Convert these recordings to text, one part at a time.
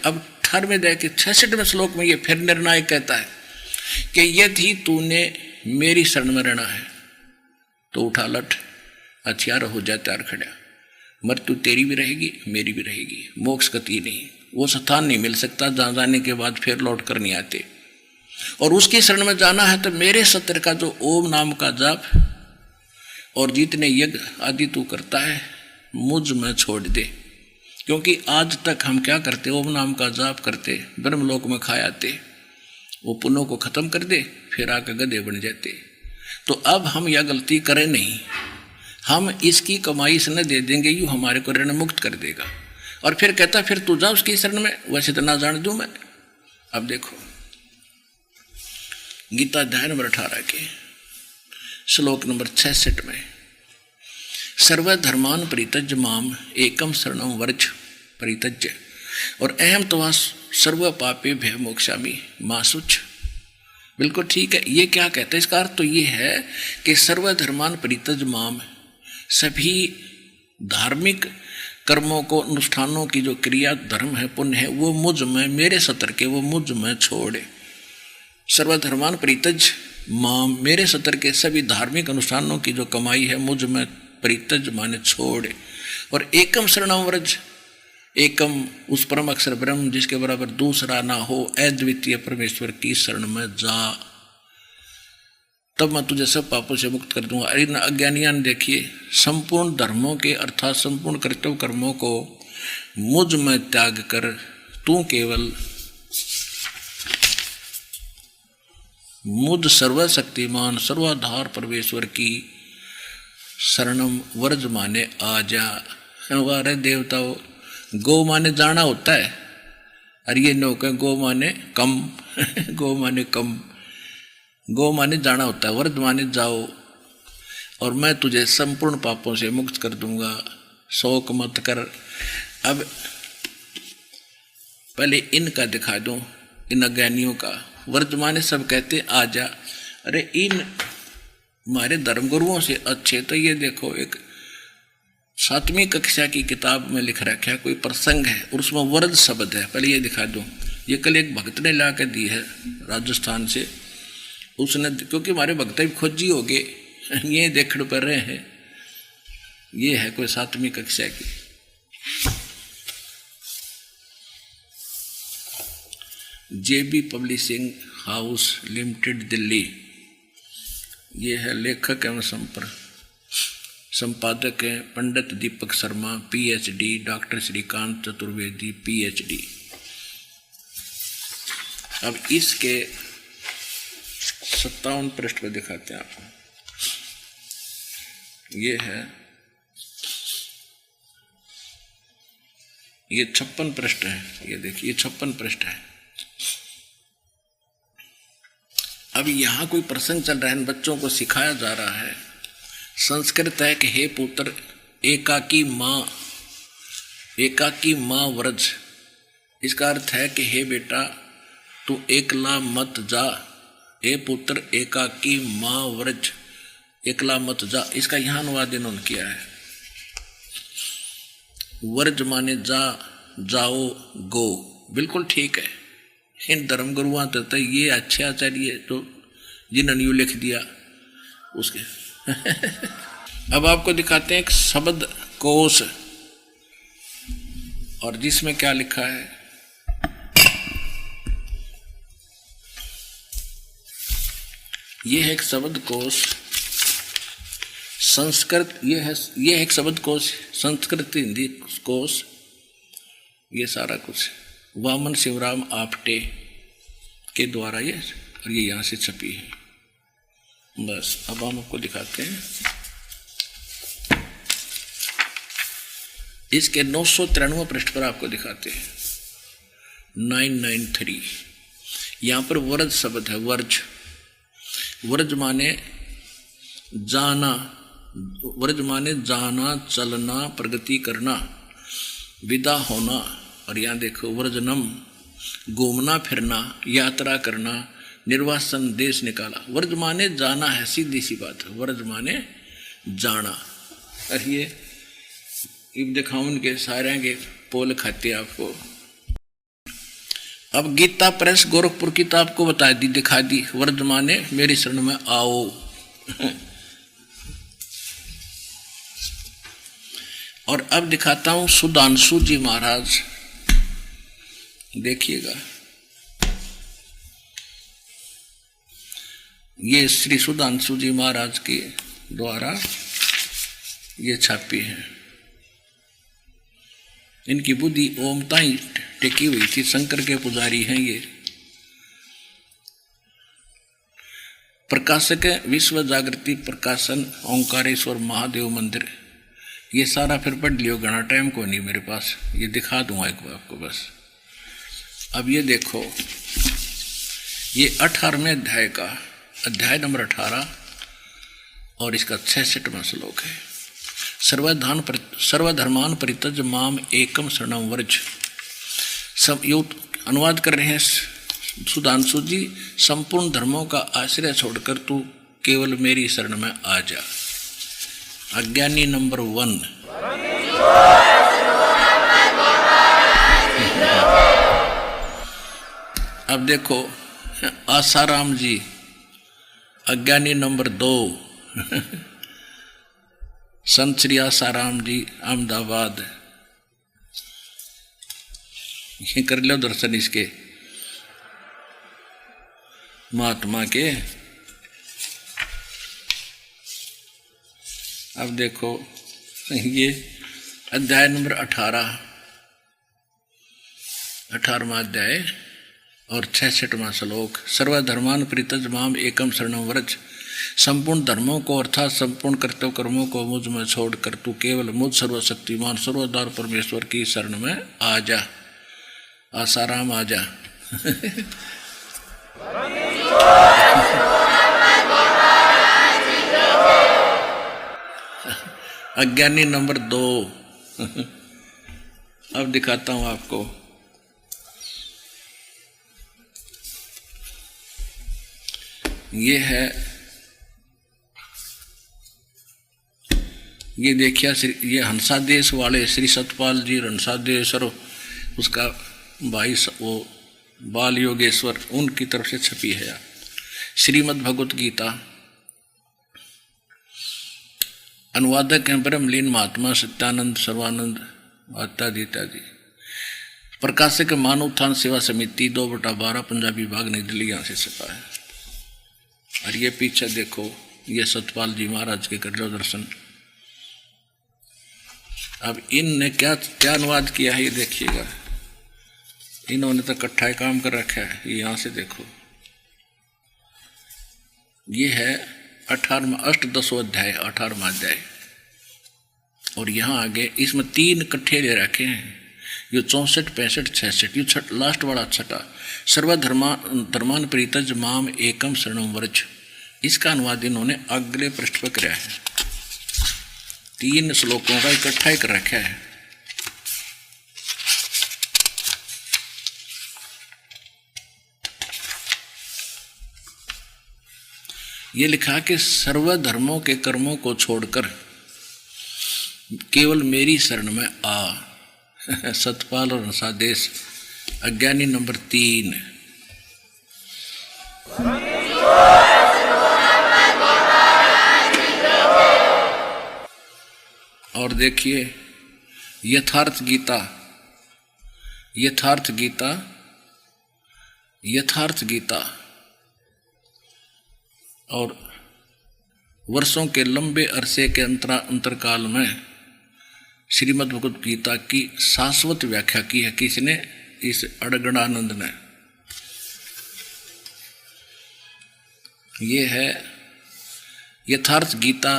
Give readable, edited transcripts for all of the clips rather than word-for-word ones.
अब 18वें अध्याय के 66वें श्लोक में ये फिर निर्णायक कहता है कि यदि तूने मेरी शरण में रहना है तो उठा लठ, हथियार हो जाए तैयार खड़ा। मृत्यु तेरी भी रहेगी, मेरी भी रहेगी, मोक्ष गति नहीं, वो स्थान नहीं मिल सकता जहाँ जाने के बाद फिर लौट कर नहीं आते। और उसकी शरण में जाना है तो मेरे सत्य का जो ओम नाम का जाप और जितने यज्ञ आदि तू करता है मुझ में छोड़ दे। क्योंकि आज तक हम क्या करते, ओम नाम का जाप करते, ब्रह्मलोक में खा आते, वो पुण्यों को खत्म कर दे, फिर आकर गधे बन जाते। तो अब हम यह गलती करें नहीं, हम इसकी कमाई इसने दे देंगे, यूँ हमारे को ऋण मुक्त कर देगा। और फिर कहता फिर तू जा उसकी शरण में, वैसे तो ना जान दूं मैं। अब देखो गीता अध्याय नंबर 18 के श्लोक नंबर 66 में, सर्वधर्मान परित्यज्य माम एकम शरणम वर्ज परित्यज्य और अहम तवा सर्व पापे भय मोक्षामि मा शुच। बिल्कुल ठीक है। ये क्या कहता है, इसका अर्थ तो ये है कि सर्वधर्मान परित्यज्य माम, सभी धार्मिक कर्मों को, अनुष्ठानों की जो क्रिया धर्म है, पुण्य है, वो मुझ में, मेरे सतर के वो मुझ में छोड़े। सर्वधर्मान परित्यज माम, मेरे सतर के सभी धार्मिक अनुष्ठानों की जो कमाई है मुझ में परित्यज माने छोड़े। और एकम शरणम व्रज, एकम उस परम अक्षर ब्रह्म जिसके बराबर दूसरा ना हो, अद्वितीय परमेश्वर की शरण में जा, तब मैं तुझे सब पापों से मुक्त कर दूंगा। इन अज्ञानियां ने देखिए संपूर्ण धर्मों के अर्थात संपूर्ण कर्तव्य कर्मों को मुझ में त्याग कर तू केवल मुझ सर्वशक्तिमान सर्वाधार परमेश्वर की शरणम वर्ज माने आ जा। हमारे देवताओं, गो माने जाना होता है, और ये नो कहें गो माने कम गो माने कम, गो माने जाना होता है, वर्ज माने जाओ, और मैं तुझे संपूर्ण पापों से मुक्त कर दूंगा, शोक मत कर। अब पहले इनका दिखा दूं, इन अज्ञानियों का। वर्ज माने सब कहते आ जा, अरे इन हमारे धर्मगुरुओं से अच्छे तो ये देखो, एक 7वीं कक्षा की किताब में लिख रखा है, कोई प्रसंग है और उसमें वर्ज शब्द है। पहले ये दिखा दूं, ये कल एक भक्त ने ला के दी है राजस्थान से, उसने, क्योंकि हमारे भक्त भी खोजी हो गए, ये देखने पर रहे हैं, ये है कोई 7वीं कक्षा की। JB publishing house limited Delhi, ये है, लेखक एवं संपादक हैं Pandit Deepak Sharma PhD, doctor Shrikant Chaturvedi PhD। अब इसके 57 पृष्ठ पर दिखाते हैं आपको। ये है, ये 56 पृष्ठ है, ये देखिए 56 पृष्ठ है। अब यहाँ कोई प्रसंग चल रहा है, बच्चों को सिखाया जा रहा है। संस्कृत है कि हे पुत्र एकाकी माँ व्रज, इसका अर्थ है कि हे बेटा तू एकला मत जा, हे पुत्र एकाकी माँ व्रज, एकला मत जा। इसका यहाँ अनुवाद इन्होंने किया है, व्रज माने जा, जाओ, गो। बिल्कुल ठीक है। इन धर्मगुरुओं तो ये अच्छे आचार्य तो जिन्होंने यू लिख दिया उसके अब आपको दिखाते हैं एक शब्द कोश, और जिसमें क्या लिखा है, ये है एक शब्द कोश संस्कृत, ये है एक शब्द कोश संस्कृत हिंदी कोश, ये सारा कुछ वामन शिवराम आपटे के द्वारा ये, और ये यहाँ से छपी है। बस अब हम आपको दिखाते हैं इसके 993 पृष्ठ पर आपको दिखाते हैं 993। यहाँ पर वर्ज शब्द है, वर्ज। वर्ज माने जाना, वर्ज माने जाना, चलना, प्रगति करना, विदा होना। और यहाँ देखो वर्जनम, घूमना फिरना, यात्रा करना, निर्वासन देश निकाला। वर्ज माने जाना है, सीधी सी बात है, वर्ज माने जाना। और ये दिखाऊं उनके सारे के पोल खाते आपको। अब गीता प्रेस गोरखपुर की तो आपको बता दी, दिखा दी, वर्धमाने मेरी शरण में आओ। और अब दिखाता हूं सुधांशु जी महाराज, देखिएगा। ये श्री सुधांशु जी महाराज के द्वारा ये छापी है। इनकी बुद्धि ओमता ही टिकी हुई थी, शंकर के पुजारी हैं ये। प्रकाशक विश्व जागृति प्रकाशन ओंकारेश्वर महादेव मंदिर, ये सारा फिर पढ़ लियो, घना टाइम को नहीं मेरे पास, ये दिखा दूंगा एक बार आपको बस। अब ये देखो, ये 18वें अध्याय का अध्याय नंबर 18 और इसका 66वां श्लोक है। सर्वधर्मान परित्यज माम एकम शरणम व्रज। सब यो अनुवाद कर रहे हैं सुधांशु जी, संपूर्ण धर्मों का आश्रय छोड़कर तू केवल मेरी शरण में आ जा। अज्ञानी नंबर 1। अब देखो आसाराम जी, अज्ञानी नंबर 2। संत श्री आसाराम जी अहमदाबाद, ये कर लो दर्शन इसके महात्मा के। अब देखो ये अध्याय नंबर 18वां अध्याय और 66वां श्लोक। सर्वधर्मान परित्यज माम एकम शरणम व्रज। संपूर्ण धर्मों को अर्थात संपूर्ण कर्तव्य कर्मों को मुझ में छोड़कर तू केवल मुझ सर्वशक्तिमान सर्वोदार परमेश्वर की शरण में आ जा। आसाराम आ जा। अज्ञानी नंबर 2। अब दिखाता हूं आपको, ये है, ये देखिए ये हंसा देश वाले श्री सतपाल जी हंसा देश और उसका भाई वो बाल योगेश्वर, उनकी तरफ से छपी है श्रीमद् भगवत गीता। अनुवादक हैं ब्रह्मलीन महात्मा सत्यानंद सर्वानंद इत्यादि इत्यादि। प्रकाशक मानव उत्थान सेवा समिति 2/12 पंजाबी भाग नई दिल्ली, यहाँ से छपा है। और ये पीछे देखो, ये सतपाल जी महाराज के कर लो दर्शन। अब इनने क्या क्या अनुवाद किया है ये देखिएगा, इन्होंने तो इकट्ठा काम कर रखा है। ये यहाँ से देखो, ये है 18वां अष्टदशो अध्याय 18वां अध्याय, और यहाँ आगे इसमें 3 इकट्ठे ले रखे हैं, ये 64, 65, 66, ये लास्ट वाला छठा। सर्वधर्मान परित्यज माम एकम शरणम व्रज, इसका अनुवाद इन्होंने अगले पृष्ठ पर किया है। 3 श्लोकों का इकट्ठा कर रखा है। ये लिखा कि सर्वधर्मों के कर्मों को छोड़कर केवल मेरी शरण में आ। सतपाल और हंसादेश, अज्ञानी नंबर 3। और देखिए यथार्थ गीता, यथार्थ गीता, यथार्थ गीता, और वर्षों के लंबे अरसे के अंतरकाल में श्रीमद् भगवत गीता की शाश्वत व्याख्या की है। किसने? इस अड़गड़ानंद ने। ये है यथार्थ गीता,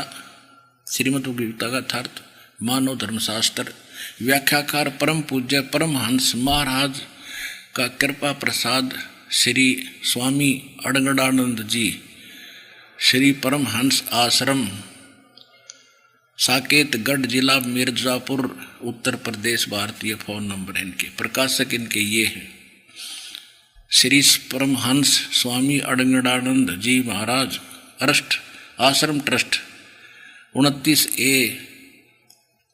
श्रीमद् भगवत गीता का यथार्थ मानव धर्मशास्त्र। व्याख्याकार परम पूज्य परमहंस महाराज का कृपा प्रसाद श्री स्वामी अड़गड़ानंद जी, श्री परमहंस आश्रम, साकेतगढ़ जिला मिर्जापुर उत्तर प्रदेश, भारतीय। फोन नंबर है इनके। प्रकाशक इनके ये हैं श्री परमहंस स्वामी अड़गड़ानंद जी महाराज अरस्ट आश्रम trust, 29A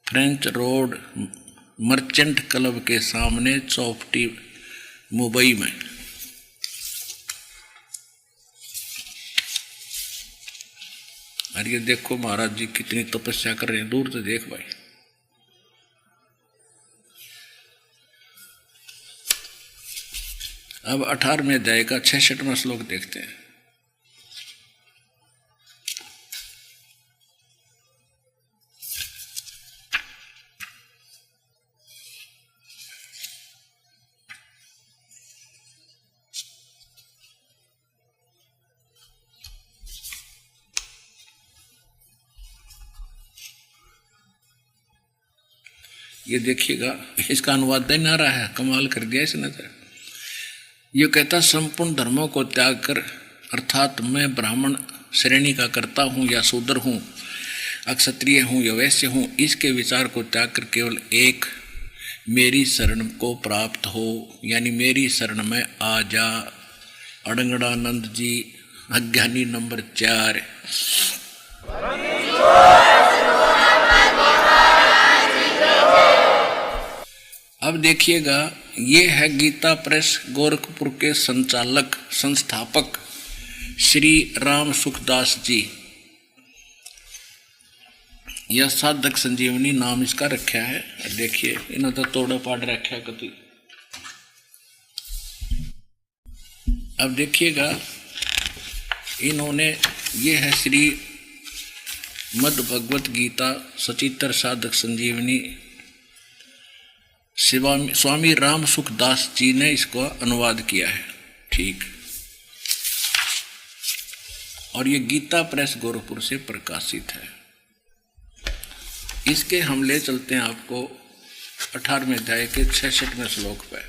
French road, merchant club के सामने, चौपटी मुंबई में। और ये देखो महाराज जी कितनी तपस्या कर रहे हैं, दूर से देख भाई। अब 18वें अध्याय का 66वां श्लोक देखते हैं। ये देखिएगा, इसका अनुवाद नहीं आ रहा है, कमाल कर दिया इसने तो। ये कहता संपूर्ण धर्मों को त्याग कर, अर्थात मैं ब्राह्मण श्रेणी का करता हूँ या शूद्र हूँ, अक्षत्रिय हूँ या वैश्य हूँ, इसके विचार को त्याग कर केवल एक मेरी शरण को प्राप्त हो, यानी मेरी शरण में आ जा। अड़ंगड़ानंद जी, अज्ञानी नंबर 4। अब देखिएगा, ये है गीता प्रेस गोरखपुर के संचालक संस्थापक श्री राम सुखदास जी। यह साधक संजीवनी नाम इसका रखा है। देखिए इन्होंने तो तोड़ा पाड़ रखा कभी। अब देखिएगा, इन्होंने, ये है श्री मद भगवत गीता सचित्र साधक संजीवनी, स्वामी राम सुखदास जी ने इसको अनुवाद किया है। ठीक। और ये गीता प्रेस गोरखपुर से प्रकाशित है। इसके हम ले चलते हैं आपको 18वें अध्याय के 66वें श्लोक पर।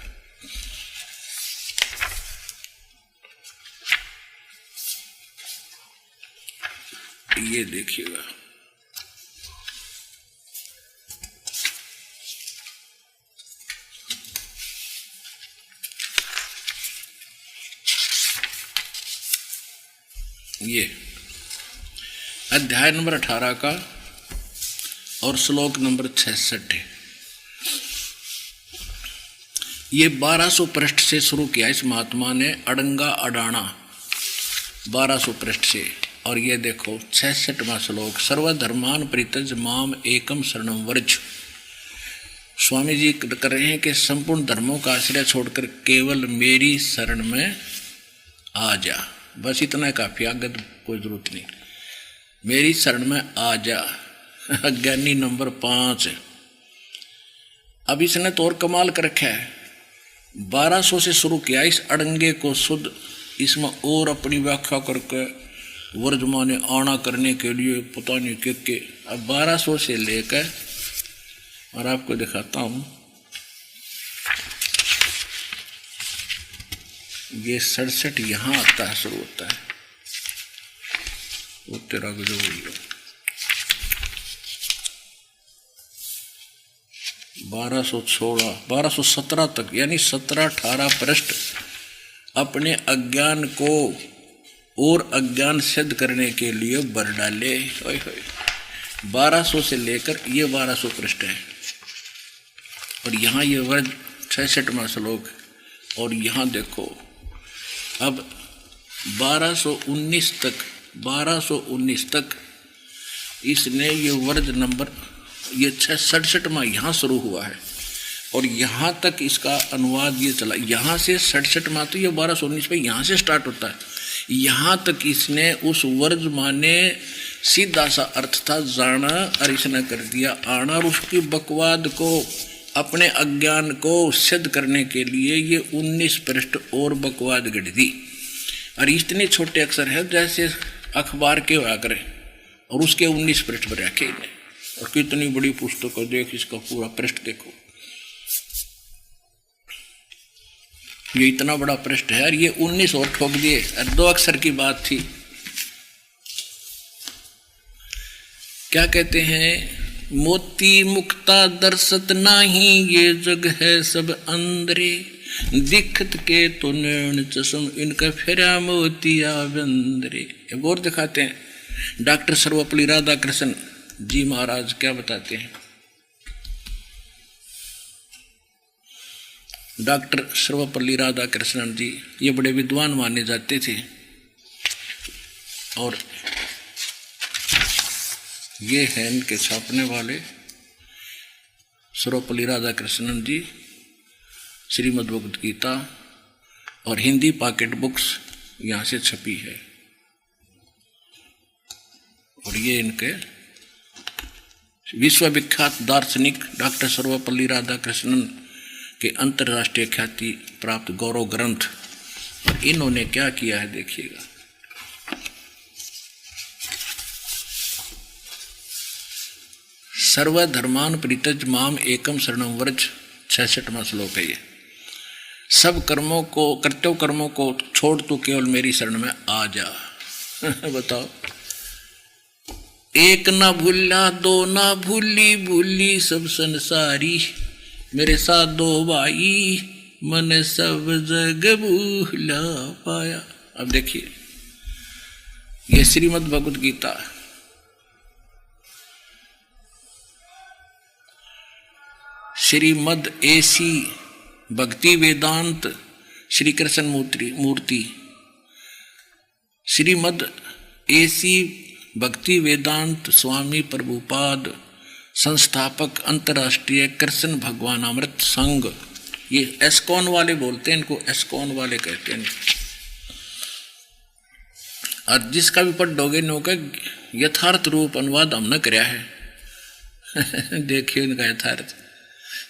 ये देखिएगा, ये अध्याय नंबर 18 का और श्लोक नंबर 66 है। ये 1200 पृष्ठ से शुरू किया इस महात्मा ने, अड़ंगा अडाना 1200 पृष्ठ से। और ये देखो 66वां श्लोक, सर्वधर्मान परित्यज माम एकम शरणम व्रज। स्वामी जी कर रहे हैं कि संपूर्ण धर्मों का आश्रय छोड़कर केवल मेरी शरण में आ जा। बस इतना काफी, आगे तो कोई जरूरत नहीं। मेरी शरण में आ जा। अज्ञानी नंबर 5। अब इसने तो और कमाल कर रखा है, 1200 से शुरू किया इस अड़ंगे को शुद्ध, इसमें और अपनी व्याख्या करके वर्जमाने आना करने के लिए पता नहीं के। अब 1200 से लेकर, और आपको दिखाता हूं, ये 67 यहाँ आता है, शुरू होता है। वो तेरा जो 1216 1217 तक, यानी 17-18 पृष्ठ अपने अज्ञान को और अज्ञान सिद्ध करने के लिए भर डाले। 1200 से लेकर ये 1200 पृष्ठ है। और यहाँ ये वर्ग 66वां श्लोक। और यहाँ देखो, अब 1219 तक इसने ये वर्ग नंबर, ये 67वां यहाँ शुरू हुआ है और यहाँ तक इसका अनुवाद ये चला। यहाँ से 67वां, तो ये 1219 पे यहाँ से स्टार्ट होता है। यहाँ तक इसने उस वर्ग माने सीधा सा अर्थ था जाना, और इसने कर दिया आना। और उसकी बकवाद को, अपने अज्ञान को सिद्ध करने के लिए ये 19 पृष्ठ और बकवाद गढ़ दी। और इतने छोटे अक्षर है जैसे अखबार के हुआ करे, और उसके 19 पृष्ठ पर रखे इन्हें। और कितनी बड़ी पुस्तक है, देख इसका पूरा पृष्ठ देखो, ये इतना बड़ा पृष्ठ है। और ये 19 और ठोक दिए, और 2 अक्षर की बात थी। क्या कहते हैं, मोती मुक्ता दर्शत नाही, ये जग है सब अंदरे, दिखत के तो नैन चश्म, इनका फेरा मोतिया बंदरे। एक और दिखाते हैं, डॉक्टर सर्वपल्ली राधाकृष्ण जी महाराज क्या बताते हैं। डॉक्टर सर्वपल्ली राधाकृष्णन जी, ये बड़े विद्वान माने जाते थे। और ये हैं इनके छापने वाले सर्वपल्ली राधाकृष्णन जी, श्रीमद् भगवद गीता, और हिंदी पॉकेट बुक्स यहाँ से छपी है। और ये इनके विश्वविख्यात दार्शनिक डॉक्टर सर्वपल्ली राधाकृष्णन के अंतर्राष्ट्रीय ख्याति प्राप्त गौरव ग्रंथ। और इन्होंने क्या किया है देखिएगा। सर्वधर्मान परित्यज माम एकम शरणम व्रज, 66वां श्लोक है ये। सब कर्मों को, कर्तव्य कर्मों को छोड़ तू केवल मेरी शरण में आ जा। बताओ, एक ना भूला दो ना भूली, भूली सब संसारी, मेरे साथ दो भाई मन सब जग भूला पाया। अब देखिए, ये श्रीमद् भगवद गीता, श्रीमद् एसी भक्ति वेदांत श्री कृष्ण मूर्ति, श्रीमद् एसी भक्ति वेदांत स्वामी प्रभुपाद संस्थापक अंतर्राष्ट्रीय कृष्ण भगवान अमृत संघ। ये एस्कॉन वाले बोलते हैं इनको, एस्कॉन वाले कहते हैं। और जिसका भी पढ़ोगे नो का यथार्थ रूप अनुवाद हमने कराया है। देखिए इनका यथार्थ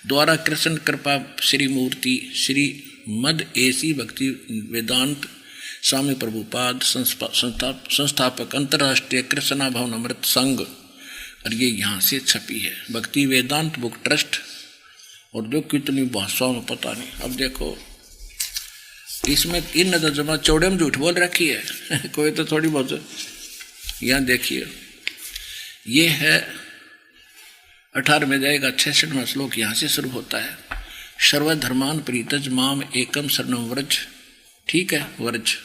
द्वारा कृष्ण कृपा श्री मूर्ति श्री मद एसी भक्ति वेदांत स्वामी प्रभुपाद संस्थापक अंतर्राष्ट्रीय कृष्णा भवन अमृत संघ। और ये यहाँ से छपी है, भक्ति वेदांत बुक ट्रस्ट। और जो कितनी भाषाओं में पता नहीं। अब देखो, इसमें इन नजर जमा चौड़े में झूठ बोल रखी है। कोई तो थोड़ी बहुत। यहाँ देखिए, ये है 18 में जाएगा, 66वां श्लोक यहाँ से शुरू होता है। सर्वधर्मान परित्यज माम एकम शरणम व्रज। ठीक है, व्रज।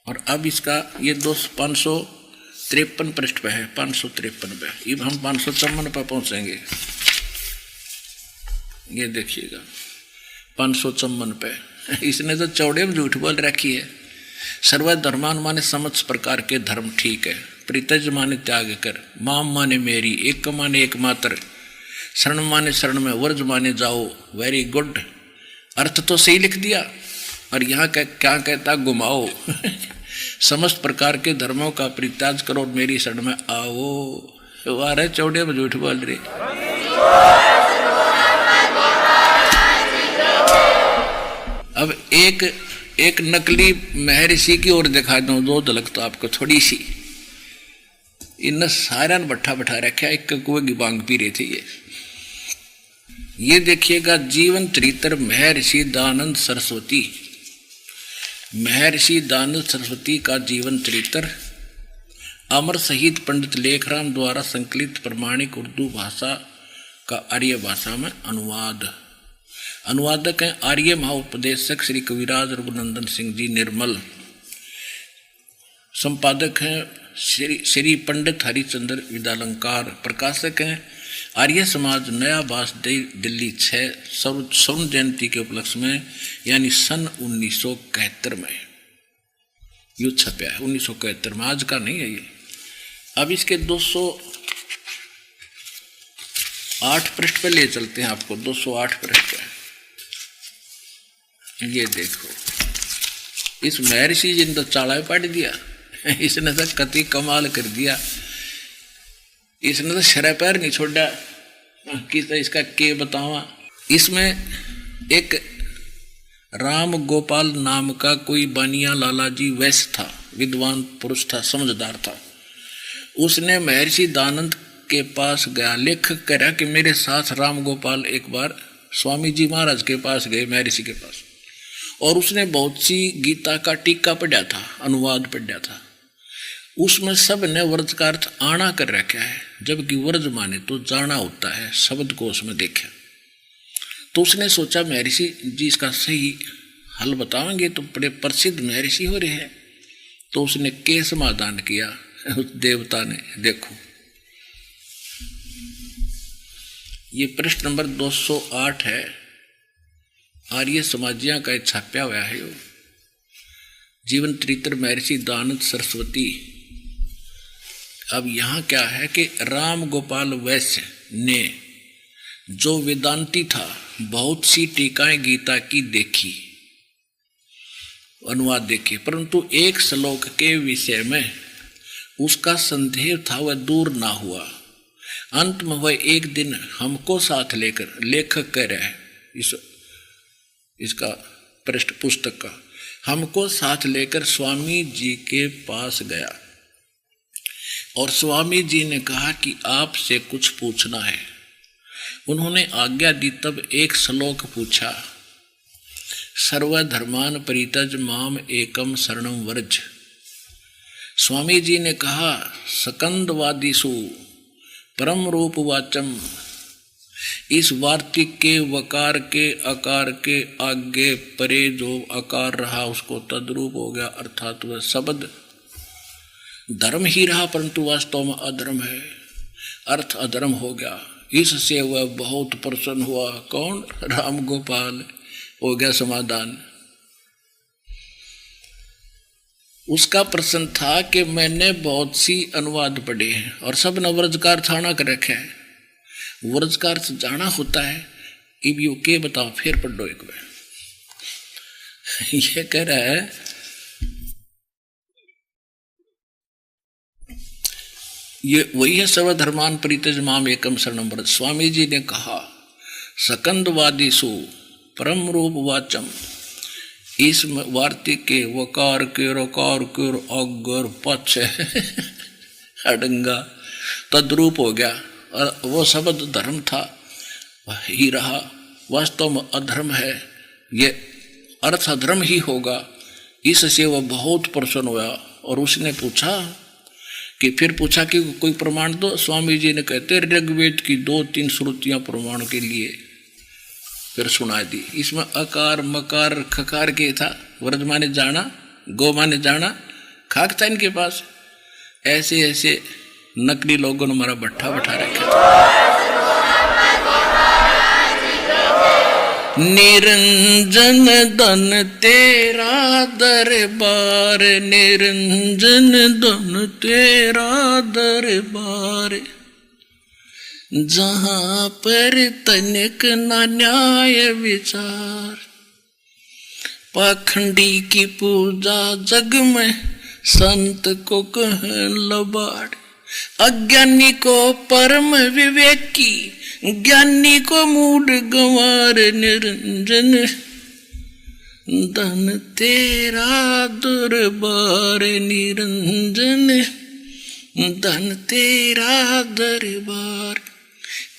और अब इसका ये 553 पृष्ठ पे है, 553 पे। अब हम 554 पे पहुंचेंगे। ये देखिएगा 554 पे। इसने तो चौड़े में झूठ बोल रखी है। सर्वधर्मान माने समस्त प्रकार के धर्म, ठीक है। परित्यज माने त्याग कर, माम माने मेरी, एक माने एकमात्र, शरण माने शरण में, वर्ज माने जाओ। वेरी गुड, अर्थ तो सही लिख दिया। और यहाँ क्या कहता, घुमाओ। समस्त प्रकार के धर्मों का परित्याग करो और मेरी शरण में आओ। वारे चौड़े में झूठ बोल रही। अब एक नकली महर्षि की ओर दिखा दूं, दो झलक तो आपको थोड़ी सी। इन सारा भट्ठा बैठा रखा, एक कुएं की बांग पी रहे थे ये देखिएगा, जीवन चरित्र महर्षि दयानंद सरस्वती। महर्षि दयानंद सरस्वती का जीवन चरित्र अमर शहीद पंडित लेखराम द्वारा संकलित प्रमाणिक उर्दू भाषा का आर्य भाषा में अनुवाद। अनुवादक हैं आर्य महाउपदेशक श्री कविराज रघुनंदन सिंह जी निर्मल। संपादक हैं श्री पंडित हरिचंद्र विद्यालंकार। प्रकाशक हैं आर्य समाज, नया बास, दिल्ली 6 स्वर्ण जयंती के उपलक्ष्य में, यानी सन 1971 में यू छपया है। 1971 में, आज का नहीं है ये। अब इसके 208 पृष्ठ पे ले चलते हैं आपको। 208 पृष्ठ पे ये देखो, इस महर्षि जी ने तो चाड़ा पाट दिया। इसने तो कति कमाल कर दिया। इसने तो शरह पैर नहीं छोड़ा कि तो इसका के बतावा। इसमें एक राम गोपाल नाम का कोई बानिया लाला जी वैश्य था, विद्वान पुरुष था, समझदार था। उसने महर्षि दयानंद के पास गया, लेखक कह रहा कि मेरे साथ राम गोपाल एक बार स्वामी जी महाराज के पास गए, महर्षि के पास, और उसने बहुत सी गीता का टीका पढ़ा था, अनुवाद पढ़ा था। उसमें सब ने वर्ज का अर्थ आना कर रखा है, जबकि वर्ज माने तो जाना होता है। शब्द को उसमें देखा तो उसने सोचा महर्षि जी इसका सही हल बताएंगे तो बड़े प्रसिद्ध महर्षि हो रहे हैं। तो उसने के समाधान किया उस देवता ने। देखो ये पृष्ठ नंबर 208 है, आर्य समाजिया का छाप्या हुआ है। यो जीवन चरित्र महर्षि दयानंद सरस्वती। अब यहाँ क्या है कि राम गोपाल वैश्य ने जो वेदांती था बहुत सी टीकाएं गीता की देखी, अनुवाद देखे, परंतु एक श्लोक के विषय में उसका संदेह था वह दूर ना हुआ। अंत में वह एक दिन हमको साथ लेकर, लेखक कह रहे हैं इसका पृष्ठ पुस्तक का, हमको साथ लेकर स्वामी जी के पास गया और स्वामी जी ने कहा कि आपसे कुछ पूछना है। उन्होंने आज्ञा दी। तब एक श्लोक पूछा, सर्वधर्मान परित्यज माम एकम शरणम व्रज। स्वामी जी ने कहा, सकंदवादीसु परम रूप वाचम। इस वार्तिक के वकार के अकार के आगे परे जो अकार रहा उसको तद्रूप हो गया, अर्थात वह शब्द धर्म ही रहा परंतु वास्तव में अधर्म है, अर्थ अधर्म हो गया। इससे वह बहुत प्रसन्न हुआ। कौन? राम गोपाल। हो गया समाधान। उसका प्रश्न था कि मैंने बहुत सी अनुवाद पढ़े हैं और सब ने व्रजकार थाना कर रखे हैं। व्रजकार से जाना होता है, इब यू के बताओ, फिर पढ़ो एक बार। ये कह रहा है, ये वही है सर्वधर्मान परित्यज माम एकम शरणम व्रज। स्वामी जी ने कहा, सकंदवादीसु परम रूप वाचम। इस वार्तिक के वकार के रकार के अगर पक्ष अडंगा तद्रूप हो गया और वो शब्द धर्म था ही रहा, वास्तव में अधर्म है, ये अर्थ अधर्म ही होगा। इससे वह बहुत प्रसन्न हुआ और उसने पूछा कि कोई प्रमाण दो। स्वामी जी ने कहते ऋग्वेद की 2-3 श्रुतियां प्रमाण के लिए फिर सुना दी। इसमें अकार मकार खकार के था। व्रज माने जाना, गो माने जाना, खाक था इनके पास। ऐसे ऐसे नकली लोगों ने हमारा भट्ठा बैठा रखा था। निरंजन धन तेरा दरबार, निरंजन धन तेरा दरबार। जहाँ पर तनिक न न्याय विचार, पाखंडी की पूजा जग में संत को कहन लबाड़। अज्ञानी को परम विवेकी, ज्ञानी को मूड गंवार। निरंजन धन तेरा दरबार, निरंजन धन तेरा दरबार।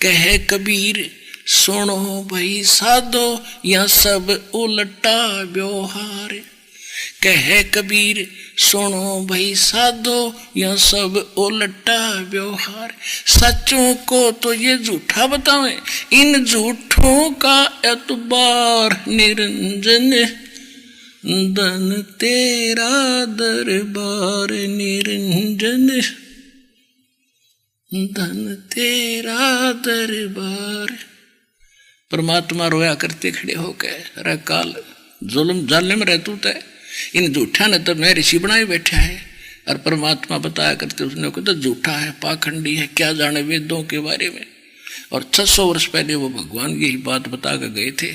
कह कबीर सुनो भाई साधो, यह सब उल्टा व्यवहार। कह कबीर सुनो भाई साधो, यह सब उल्टा व्यवहार। सच्चों को तो ये झूठा बतावें, इन झूठों का एतबार। निरंजन धन तेरा दरबार, निरंजन धन तेरा दरबार। परमात्मा रोया करते खड़े होकर, अरे काल जुल्म जालिम रहतू तय, इन झूठा ने तो मैं ऋषि बनाए बैठा है। और परमात्मा बताया करते उसने को तो झूठा है, पाखंडी है, क्या जाने वेदों के बारे में। और 600 वर्ष पहले वो भगवान यही बात बता कर गए थे।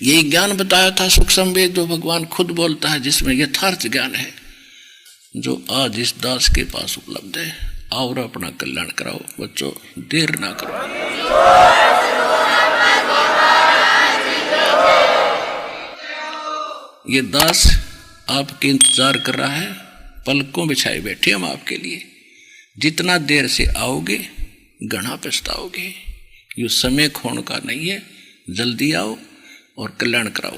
यही ज्ञान बताया था सूक्ष्म वेद जो भगवान खुद बोलता है, जिसमें यथार्थ ज्ञान है जो आज इस दास के पास उपलब्ध है। और अपना कल्याण कराओ बच्चों, देर ना करो। ये दास आपके इंतजार कर रहा है, पलकों बिछाए बैठे हम आपके लिए। जितना देर से आओगे घना पछताओगे। ये समय खोने का नहीं है, जल्दी आओ और कल्याण कराओ।